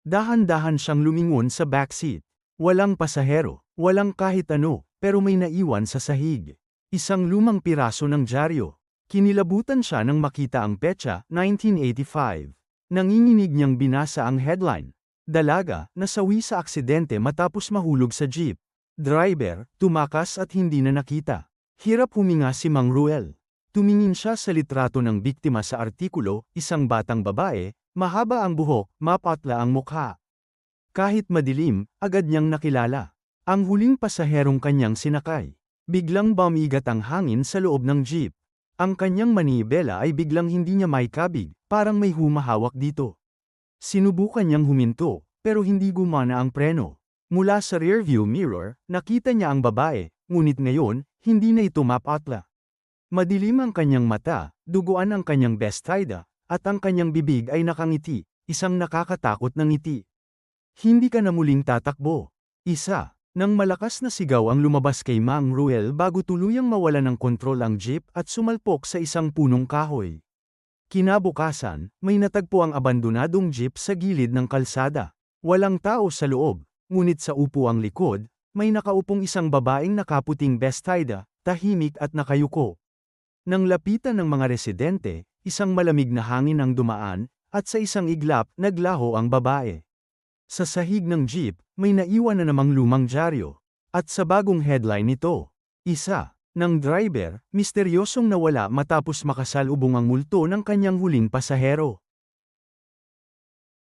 Dahan-dahan siyang lumingon sa backseat. Walang pasahero, walang kahit ano, pero may naiwan sa sahig. Isang lumang piraso ng dyaryo. Kinilabutan siya nang makita ang petsa, 1985. Nanginginig niyang binasa ang headline. Dalaga, nasawi sa aksidente matapos mahulog sa jeep. Driver, tumakas at hindi na nakita. Hirap huminga si Mang Ruel. Tumingin siya sa litrato ng biktima sa artikulo, isang batang babae, mahaba ang buhok, mapatla ang mukha. Kahit madilim, agad niyang nakilala. Ang huling pasaherong kanyang sinakay. Biglang bumigat ang hangin sa loob ng jeep. Ang kanyang manibela ay biglang hindi niya maikabig, parang may humahawak dito. Sinubukan niyang huminto, pero hindi gumana ang preno. Mula sa rearview mirror, nakita niya ang babae, ngunit ngayon, hindi na ito mapatla. Madilim ang kanyang mata, duguan ang kanyang bestida, at ang kanyang bibig ay nakangiti, isang nakakatakot na ngiti. Hindi ka na muling tatakbo. Isa. Nang malakas na sigaw ang lumabas kay Mang Ruel bago tuluyang mawala ng kontrol ang jeep at sumalpok sa isang punong kahoy. Kinabukasan, may natagpo ang abandonadong jeep sa gilid ng kalsada. Walang tao sa loob, ngunit sa upuang likod, may nakaupong isang babaeng nakaputing bestida, tahimik at nakayuko. Nang lapitan ng mga residente, isang malamig na hangin ang dumaan, at sa isang iglap, naglaho ang babae. Sa sahig ng jeep, may naiwan na namang lumang dyaryo. At sa bagong headline nito, isa, ng driver, misteryosong nawala matapos makasalubong ang multo ng kanyang huling pasahero.